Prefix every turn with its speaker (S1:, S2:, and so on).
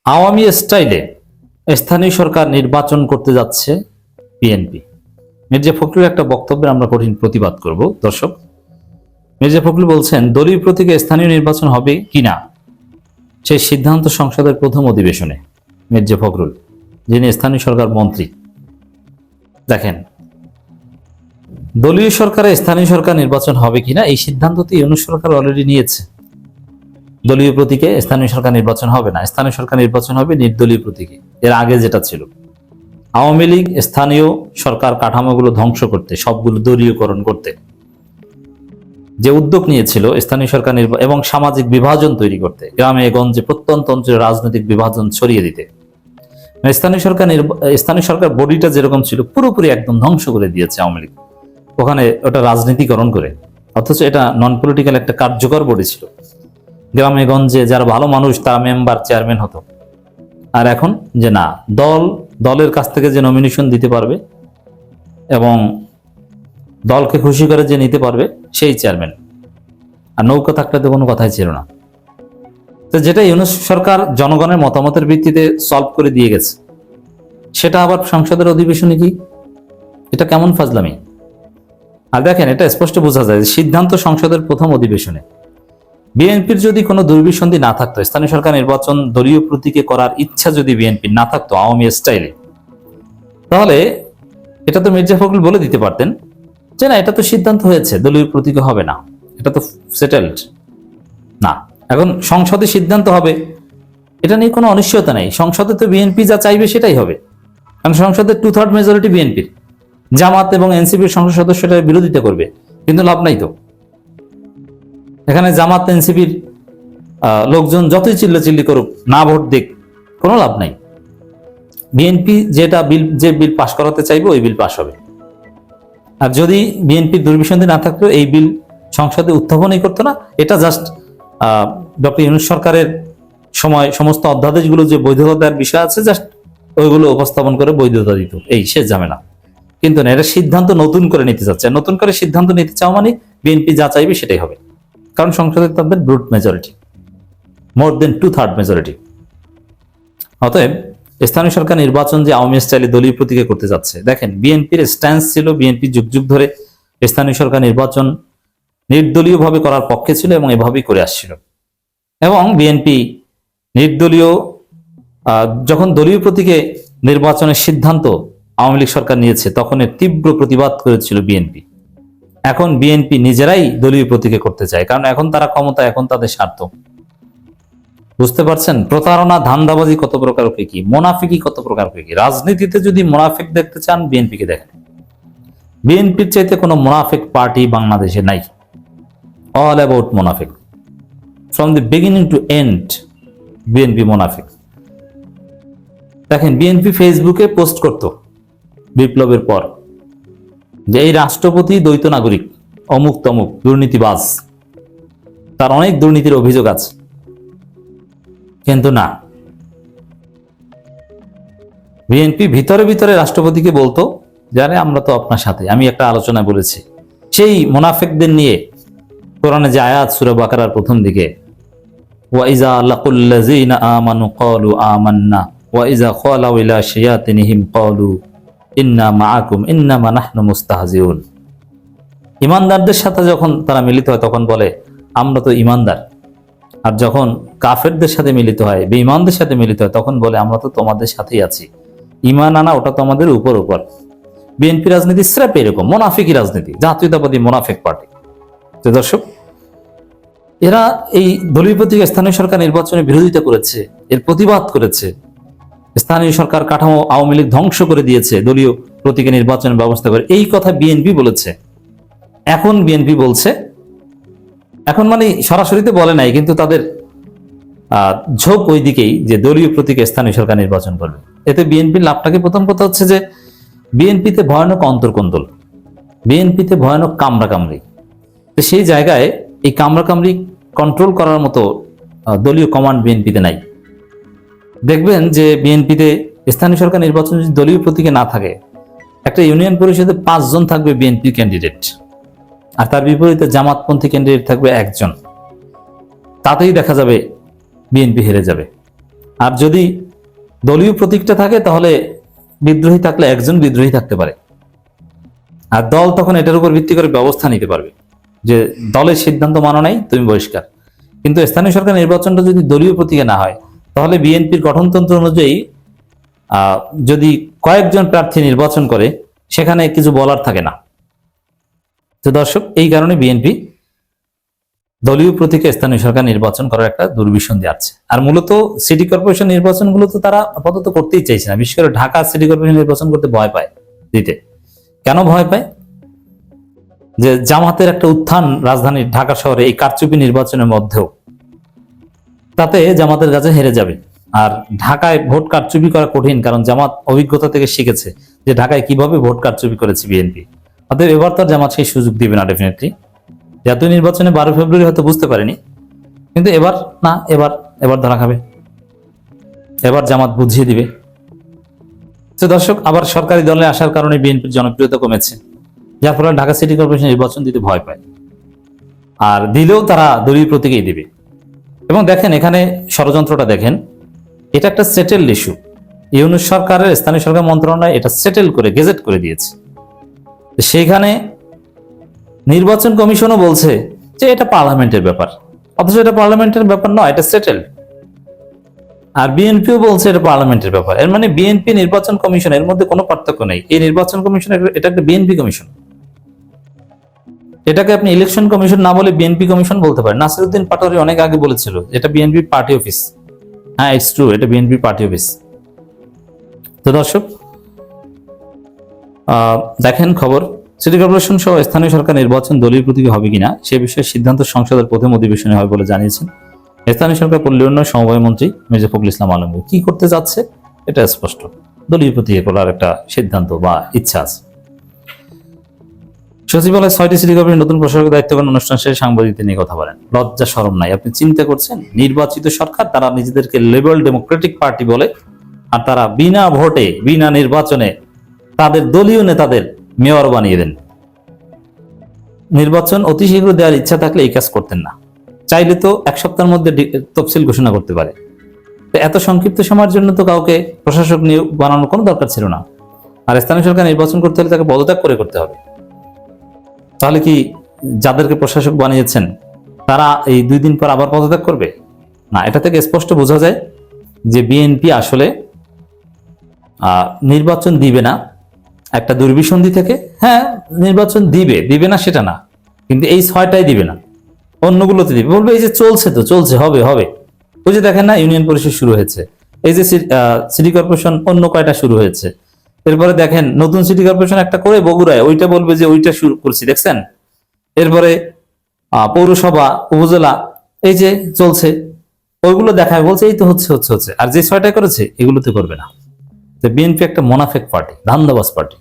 S1: আওয়ামী স্টাইলে স্থানীয় সরকার নির্বাচন করতে যাচ্ছে বিএনপি। মির্জা ফখরুলের একটা বক্তব্যের আমরা কঠিন প্রতিবাদ করব। দর্শক, মির্জা ফখরুল বলছেন দলীয় প্রতীকে স্থানীয় নির্বাচন হবে কিনা সেই সিদ্ধান্ত সংসদের প্রথম অধিবেশনে। মির্জা ফখরুল, যিনি স্থানীয় সরকার মন্ত্রী, দেখেন, দলীয় সরকারে স্থানীয় সরকার নির্বাচন হবে কিনা এই সিদ্ধান্ত তো ইউনূস সরকার অলরেডি নিয়েছে। দলীয় প্রতীকে স্থানীয় সরকার নির্বাচন হবে না, স্থানীয় সরকার নির্বাচন হবে নির্দলীয় প্রতীকে। এর আগে যেটা ছিল, আওয়ামী লীগ স্থানীয় সরকার কাঠামোগুলো ধ্বংস করতে, সবগুলো দলীয়করণ করতে যে উদ্যোগ নিয়েছিল, স্থানীয় সরকার এবং সামাজিক বিভাজন তৈরি করতে, গ্রামে গঞ্জে প্রত্যন্ত অঞ্চলে রাজনৈতিক বিভাজন ছড়িয়ে দিতে, স্থানীয় সরকার বডিটা যেরকম ছিল পুরোপুরি একদম ধ্বংস করে দিয়েছে আওয়ামী লীগ, ওখানে ওটা রাজনীতিকরণ করে। অথচ এটা নন পলিটিক্যাল একটা কার্যকর বডি ছিল। গ্রামে গঞ্জে যারা ভালো মানুষ তারা মেম্বার, চেয়ারম্যান হতো। আর এখন যে না, দলের কাছ থেকে যে নমিনেশন দিতে পারবে এবং দলকে খুশি করে যে নিতে পারবে সেই চেয়ারম্যান, আর নৌকা থাকলে তো কোনো কথাই ছিল না। তো যেটা ইউনূস সরকার জনগণের মতামতের ভিত্তিতে সলভ করে দিয়ে গেছে, সেটা আবার সংসদের অধিবেশনে কি? এটা কেমন ফাজলামি! আর দেখেন, এটা স্পষ্ট বোঝা যায় যে সিদ্ধান্ত সংসদের প্রথম অধিবেশনে। বিএনপির যদি কোনো দুর্বিসন্ধি না থাকতো, স্থানীয় সরকার নির্বাচন দলীয় প্রতীকে করার ইচ্ছা যদি বিএনপির না থাকতো আওয়ামী স্টাইলে, তাহলে এটা তো মির্জা ফখরুল বলে দিতে পারতেন যে না, এটা তো সিদ্ধান্ত হয়েছে দলীয় প্রতীকে হবে না, এটা তো সেটেলড না, এখন সংসদে সিদ্ধান্ত হবে, এটা নিয়ে কোনো অনিশ্চয়তা নেই। সংসদে তো বিএনপি যা চাইবে সেটাই হবে, কারণ সংসদের 2/3 মেজরিটি বিএনপির। জামাত এবং এনসিপির সংসদ সদস্যরা বিরোধিতা করবে, কিন্তু লাভ নাই তো। এখানে জামাত এনসিপির লোকজন যতই চিল্লাচিল্লি করুক, না ভোট দিক, কোনো লাভ নাই। বিএনপি যে বিল পাশ করাতে চাইবে ওই বিল পাশ হবে। আর যদি বিএনপির দুর্বিসন্ধি না থাকতো এই বিল সংসদে উত্থাপনই করতো না। এটা জাস্ট ডক্টর ইউনূস সরকারের সময় সমস্ত অধ্যাদেশগুলো যে বৈধতা দেওয়ার বিষয় আছে, জাস্ট ওইগুলো উপস্থাপন করে বৈধতা দিত, এই শেষ ঝামেলা। কিন্তু না, এটা সিদ্ধান্ত নতুন করে নিতে চাচ্ছে। নতুন করে সিদ্ধান্ত নিতে চাও মানে বিএনপি যা চাইবে সেটাই হবে, কারণ সংসদে তাদের ব্রুট মেজরিটি, মোর দেন 2/3 মেজরিটি। অতএব স্থানীয় সরকার নির্বাচন যে আওয়ামী স্টাইলে দলীয় প্রতীকে করতে যাচ্ছে, দেখেন বিএনপির স্ট্যান্স ছিল, বিএনপি যুগ যুগ ধরে স্থানীয় সরকার নির্বাচন নির্দলীয়ভাবে করার পক্ষে ছিল এবং এভাবেই করে আসছিল। এবং বিএনপি নির্দলীয় যখন দলীয় প্রতীকে নির্বাচনের সিদ্ধান্ত আওয়ামী লীগ সরকার নিয়েছে, তখন এর তীব্র প্রতিবাদ করেছিল বিএনপি। এখন বিএনপি নিজেরাই দলীয় প্রতীকে করতে চায়, কারণ এখন তারা ক্ষমতা, এখন তাদের স্বার্থ। বুঝতে পারছেন প্রতারণা, ধান্দাবাজি কত প্রকার, কি মোনাফিকি কত প্রকার, কি রাজনীতিতে যদি মোনাফিক দেখতে চান বিএনপিকে দেখেন। বিএনপির চাইতে কোনো মোনাফিক পার্টি বাংলাদেশে নাই। অল অ্যাবাউট মোনাফিক, from the beginning to end BNP মোনাফিক। দেখেন, বিএনপি ফেসবুকে পোস্ট করত বিপ্লবের পর যে এই রাষ্ট্রপতি দ্বৈত নাগরিক, অমুক তমুক, দুর্নীতিবাজ, তার অনেক দুর্নীতির অভিযোগ আছে। কিন্তু না, বিএনপি ভিতরে ভিতরে রাষ্ট্রপতিকে বলতো জানে আমরা তো আপনার সাথে। আমি একটা আলোচনায় বলেছি, সেই মুনাফিকদের নিয়ে কোরআনে যে আয়াত সূরা বাকারার প্রথম দিকে, ওয়া ইযা লাকুল্লাযিনা আমানু ক্বালু আমান্না ওয়া ইযা খালাউ ইলা শায়াতিনহিম ক্বালু ইন্না মাআকুম ইন্নামা নাহনু মুস্তাহজিউন। ঈমানদারদের সাথে যখন তারা মিলিত হয় তখন বলে আমরা তো ঈমানদার, আর যখন কাফেরদের সাথে মিলিত হয়, বেঈমানদের সাথে মিলিত হয়, তখন বলে আমরা তো তোমাদের সাথেই আছি। ঈমান আনা ওটা তো আমাদের উপর। বিএনপি রাজনীতি স্রেফ এরকম মুনাফিকি রাজনীতি, জাতীয়তাবাদী মুনাফিক পার্টি। তো দর্শক, এরা এই দলীয় প্রতীকে স্থানীয় সরকার নির্বাচনে বিরোধিতা করেছে, এর প্রতিবাদ করেছে। স্থানীয় সরকার কাঠামো আওয়ামী লীগ ধ্বংস করে দিয়েছে দলীয় প্রতীকে নির্বাচনের ব্যবস্থা করে, এই কথা বিএনপি বলেছে। এখন বিএনপি বলছে, এখন মানে সরাসরিতে বলে নাই, কিন্তু তাদের ঝোঁক ওই দিকেই যে দলীয় প্রতীকে স্থানীয় সরকার নির্বাচন করবে। এতে বিএনপির লাভটাকে, প্রথম কথা হচ্ছে যে বিএনপিতে ভয়ানক অন্তর্কন্দল, বিএনপিতে ভয়ানক কামড়াকামড়ি। তো সেই জায়গায় এই কামড়াকামড়ি কন্ট্রোল করার মতো দলীয় কমান্ড বিএনপিতে নাই। দেখবেন যে বিএনপিতে স্থানীয় সরকার নির্বাচন যদি দলীয় প্রতীকে না থাকে, একটা ইউনিয়ন পরিষদে 5 জন থাকবে বিএনপি ক্যান্ডিডেট, আর তার বিপরীতে জামাতপন্থী ক্যান্ডিডেট থাকবে 1 জন। তাতেই দেখা যাবে বিএনপি হেরে যাবে। আর যদি দলীয় প্রতীকটা থাকে তাহলে বিদ্রোহী থাকলে একজন বিদ্রোহী থাকতে পারে, আর দল তখন এটার উপর ভিত্তি করে ব্যবস্থা নিতে পারবে যে দলের সিদ্ধান্ত মানো নাই, তুমি বহিষ্কার। কিন্তু স্থানীয় সরকার নির্বাচনটা যদি দলীয় প্রতীকে না হয়, তাহলে বিএনপির গঠনতন্ত্র অনুযায়ী যদি কয়েকজন প্রার্থী নির্বাচন করে, সেখানে কিছু বলার থাকে না। তো দর্শক, এই কারণে বিএনপি দলীয় প্রতীকে স্থানীয় সরকার নির্বাচন করার একটা দুর্বিসন্ধি আছে। আর মূলত সিটি কর্পোরেশন নির্বাচনগুলো তো তারা আপাতত করতেই চাইছে না, বিশেষ করে ঢাকা সিটি কর্পোরেশন নির্বাচন করতে ভয় পায় দিতে। কেন ভয় পায়? যে জামাতের একটা উত্থান রাজধানী ঢাকা শহরে এই কারচুপি নির্বাচনের মধ্যেও, তাতে জামাতের কাছে হেরে যাবে। আর ঢাকায় ভোট কারচুপি করা কঠিন, কারণ জামাত অভিজ্ঞতা থেকে শিখেছে যে ঢাকায় কিভাবে ভোট কারচুপি করেছে বিএনপি। অতএব এবার তো জামাত সেই সুযোগ দিবে না ডেফিনেটলি। জাতীয় নির্বাচনে 12 ফেব্রুয়ারি হয়তো বুঝতে পারেনি, কিন্তু এবার না, এবার ধরা খাবে, এবার জামাত বুঝিয়ে দিবে। তো দর্শক, আবার সরকারি দলে আসার কারণে বিএনপির জনপ্রিয়তা কমেছে, যার ফলে ঢাকা সিটি কর্পোরেশন নির্বাচন দিতে ভয় পায়, আর দিলেও তারা দলীয় প্রতীকেই দিবে। এবং দেখেন এখানে ষড়যন্ত্রটা দেখেন, এটা একটা সেটেলড ইস্যু। ইউনূস সরকারের স্থানীয় সরকার মন্ত্রণালয় এটা সেটেল করে গেজেট করে দিয়েছে। সেইখানে নির্বাচন কমিশনও বলছে যে এটা পার্লামেন্টের ব্যাপার, অথচ এটা পার্লামেন্টের ব্যাপার নয়, এটা সেটেল। আর বিএনপিও বলছে এটা পার্লামেন্টের ব্যাপার। এর মানে বিএনপি নির্বাচন কমিশন, এর মধ্যে কোনো পার্থক্য নেই। এই নির্বাচন কমিশন এটা একটা বিএনপি কমিশন, এটাকে আপনি ইলেকশন কমিশন না বলে বিএনপি কমিশন বলতে পারেন। নাসিরউদ্দিন পাটোয়ারি অনেক আগে বলেছিল এটা বিএনপি পার্টি অফিস। হ্যাঁ, ইটস ট্রু, এটা বিএনপি পার্টি অফিস। তো দর্শক, দেখেন খবর, সিটি কর্পোরেশন সহ স্থানীয় সরকার নির্বাচন দলীয় প্রতীকে হবে কিনা সে বিষয়ে সিদ্ধান্ত সংসদের প্রথম অধিবেশনে হয় বলে জানিয়েছেন স্থানীয় সরকার পল্লী উন্নয়ন সমবায় মন্ত্রী মির্জা ফখরুল ইসলাম আলমগীর। কি করতে যাচ্ছে এটা স্পষ্ট, দলীয় প্রতীকে করার একটা সিদ্ধান্ত বা ইচ্ছা আছে। সচিবালয় 6টি সিটি কর্পোরেশন নতুন প্রশাসকের দায়িত্ব পালন অনুষ্ঠান শেষে সাংবাদিকদের নিয়ে কথা বলেন। লজ্জা শরম নাই? আপনি চিন্তা করছেন, নির্বাচিত সরকার, তারা নিজেদেরকে লিবারেল ডেমোক্রেটিক পার্টি বলে, আর তারা বিনা ভোটে বিনা নির্বাচনে তাদের দলীয় নেতাদের মেয়র বানিয়ে দেন। নির্বাচন অতি শীঘ্র দেওয়ার ইচ্ছা থাকলে এই কাজ করতেন না, চাইলে তো 1 সপ্তাহের মধ্যে তফসিল ঘোষণা করতে পারে। এত সংক্ষিপ্ত সময়ের জন্য তো কাউকে প্রশাসক নিয়োগ বানানোর কোনো দরকার ছিল না। আর স্থানীয় সরকার নির্বাচন করতে হলে তাকে পদত্যাগ করে করতে হবে। তাহলে কি যাদেরকে প্রশাসক বানিয়েছেন তারা এই 2 দিন পর আবার পদত্যাগ করবে? না, এটা থেকে স্পষ্ট বোঝা যায় যে বিএনপি আসলে নির্বাচন দিবে না, একটা দুর্বিসন্ধি থেকে। হ্যাঁ, নির্বাচন দিবে না সেটা না, কিন্তু এই 6টাই দিবে না, অন্যগুলোতে দিবে। বলবে এই যে চলছে, হবে। ওই যে দেখেন না, ইউনিয়ন পরিষদ শুরু হয়েছে, এই যে সিটি কর্পোরেশন অন্য কয়টা শুরু হয়েছে। এরপরে দেখেন নতুন সিটি কর্পোরেশন একটা করে বগুড়ায়, ওইটা বলবে যে ওইটা শুরু করছি, দেখছেন। এরপরে পৌরসভা, উপজেলা, এই যে চলছে, ওইগুলো দেখায় বলছে এই তো হচ্ছে। আর যে 6টা করেছে এগুলোতে করবে না। বিএনপি একটা মোনাফেক পার্টি, ধান্দাবাজ পার্টি।